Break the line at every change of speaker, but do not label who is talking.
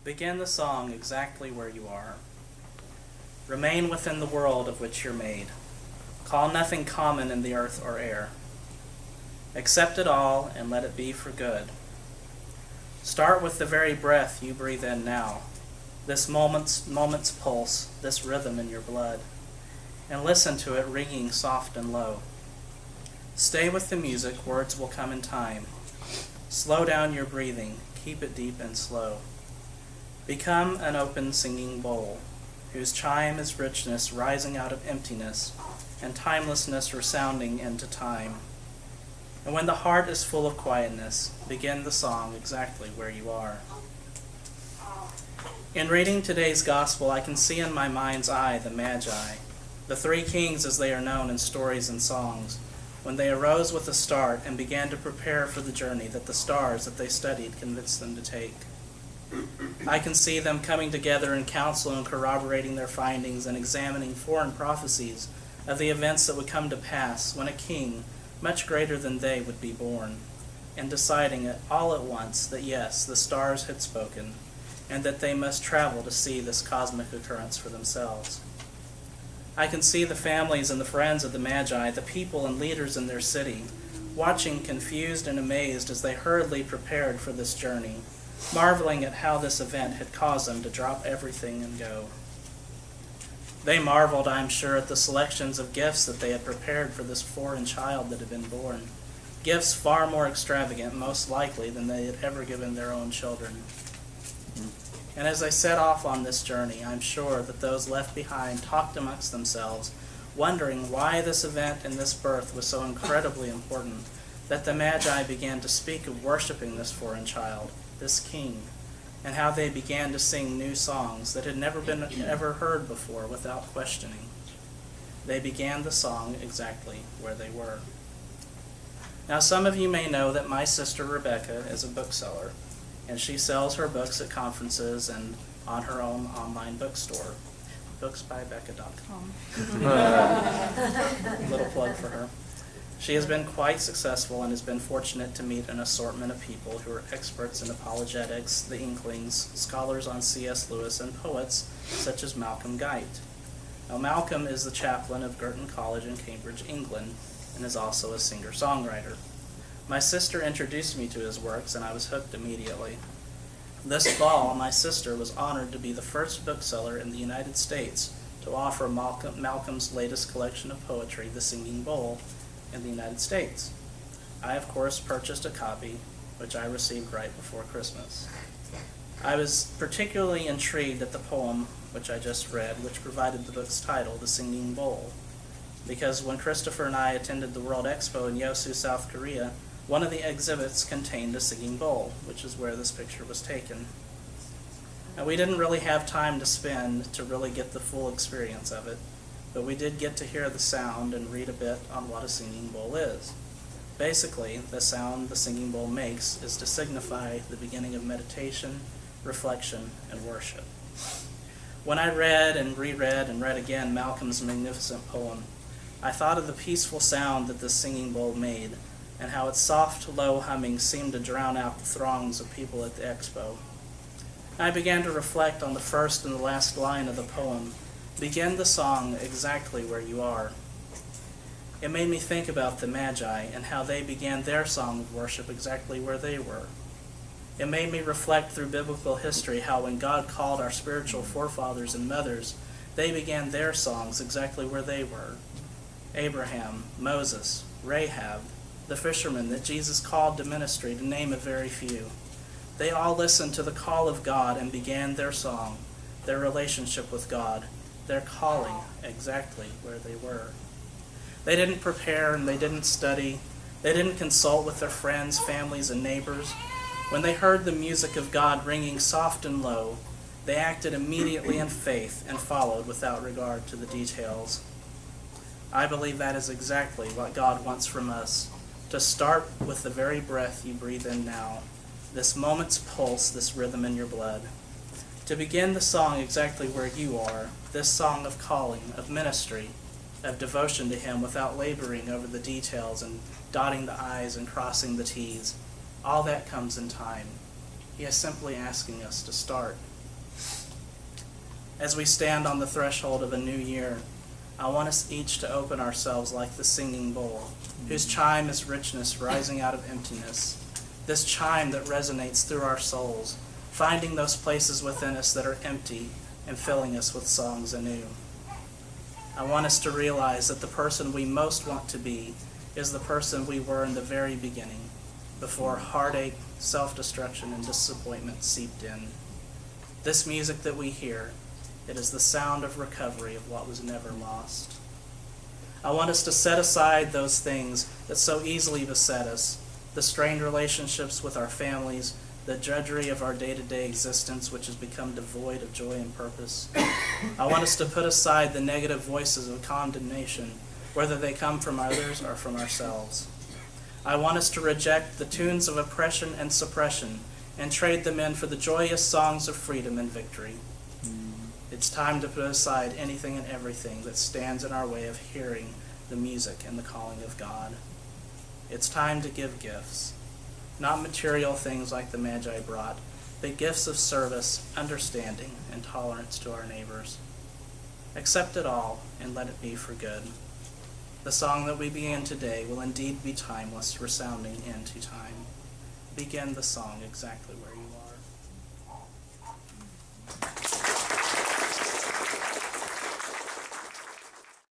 Begin the song exactly where you are. Remain within the world of which you're made. Call nothing common in the earth or air. Accept it all and let it be for good. Start with the very breath you breathe in now, this moment's pulse, this rhythm in your blood, and listen to it ringing soft and low. Stay with the music, words will come in time. Slow down your breathing, keep it deep and slow. Become an open singing bowl, whose chime is richness rising out of emptiness, and timelessness resounding into time. And when the heart is full of quietness, begin the song exactly where you are. In reading today's gospel, I can see in my mind's eye the Magi, the three kings as they are known in stories and songs, when they arose with a start and began to prepare for the journey that the stars that they studied convinced them to take. I can see them coming together in council and corroborating their findings and examining foreign prophecies of the events that would come to pass when a king much greater than they would be born, and deciding it all at once that yes, the stars had spoken, and that they must travel to see this cosmic occurrence for themselves. I can see the families and the friends of the Magi, the people and leaders in their city, watching confused and amazed as they hurriedly prepared for this journey, marveling at how this event had caused them to drop everything and go. They marveled, I am sure, at the selections of gifts that they had prepared for this foreign child that had been born, gifts far more extravagant, most likely, than they had ever given their own children. And as they set off on this journey, I'm sure that those left behind talked amongst themselves, wondering why this event and this birth was so incredibly important, that the Magi began to speak of worshiping this foreign child, this king, and how they began to sing new songs that had never been ever heard before without questioning. They began the song exactly where they were. Now, some of you may know that my sister Rebecca is a bookseller, and she sells her books at conferences and on her own online bookstore, booksbybecca.com. Little plug for her. She has been quite successful and has been fortunate to meet an assortment of people who are experts in apologetics, the Inklings, scholars on C.S. Lewis, and poets such as Malcolm Guite. Now, Malcolm is the chaplain of Girton College in Cambridge, England, and is also a singer-songwriter. My sister introduced me to his works, and I was hooked immediately. This fall, my sister was honored to be the first bookseller in the United States to offer Malcolm's latest collection of poetry, The Singing Bowl, in the United States. I, of course, purchased a copy, which I received right before Christmas. I was particularly intrigued at the poem, which I just read, which provided the book's title, The Singing Bowl, because when Christopher and I attended the World Expo in Yosu, South Korea, one of the exhibits contained a singing bowl, which is where this picture was taken. And we didn't really have time to spend to really get the full experience of it, but we did get to hear the sound and read a bit on what a singing bowl is. Basically, the sound the singing bowl makes is to signify the beginning of meditation, reflection, and worship. When I read and reread and read again Malcolm's magnificent poem, I thought of the peaceful sound that this singing bowl made, and how its soft, low humming seemed to drown out the throngs of people at the expo. I began to reflect on the first and the last line of the poem, begin the song exactly where you are. It made me think about the Magi and how they began their song of worship exactly where they were. It made me reflect through biblical history how when God called our spiritual forefathers and mothers, they began their songs exactly where they were. Abraham, Moses, Rahab, the fishermen that Jesus called to ministry, to name a very few. They all listened to the call of God and began their song, their relationship with God, their calling exactly where they were. They didn't prepare and they didn't study. They didn't consult with their friends, families, and neighbors. When they heard the music of God ringing soft and low, they acted immediately in faith and followed without regard to the details. I believe that is exactly what God wants from us, to start with the very breath you breathe in now, this moment's pulse, this rhythm in your blood. To begin the song exactly where you are, this song of calling, of ministry, of devotion to Him without laboring over the details and dotting the I's and crossing the T's. All that comes in time. He is simply asking us to start As we stand on the threshold of a new year, I want us each to open ourselves like the singing bowl, whose chime is richness rising out of emptiness. This chime that resonates through our souls, finding those places within us that are empty and filling us with songs anew. I want us to realize that the person we most want to be is the person we were in the very beginning, before heartache, self-destruction, and disappointment seeped in. This music that we hear, it is the sound of recovery of what was never lost. I want us to set aside those things that so easily beset us, the strained relationships with our families, the drudgery of our day-to-day existence, which has become devoid of joy and purpose. I want us to put aside the negative voices of condemnation, whether they come from others or from ourselves. I want us to reject the tunes of oppression and suppression and trade them in for the joyous songs of freedom and victory. It's time to put aside anything and everything that stands in our way of hearing the music and the calling of God. It's time to give gifts, not material things like the Magi brought, but gifts of service, understanding, and tolerance to our neighbors. Accept it all and let it be for good. The song that we begin today will indeed be timeless, resounding into time. Begin the song exactly where you are.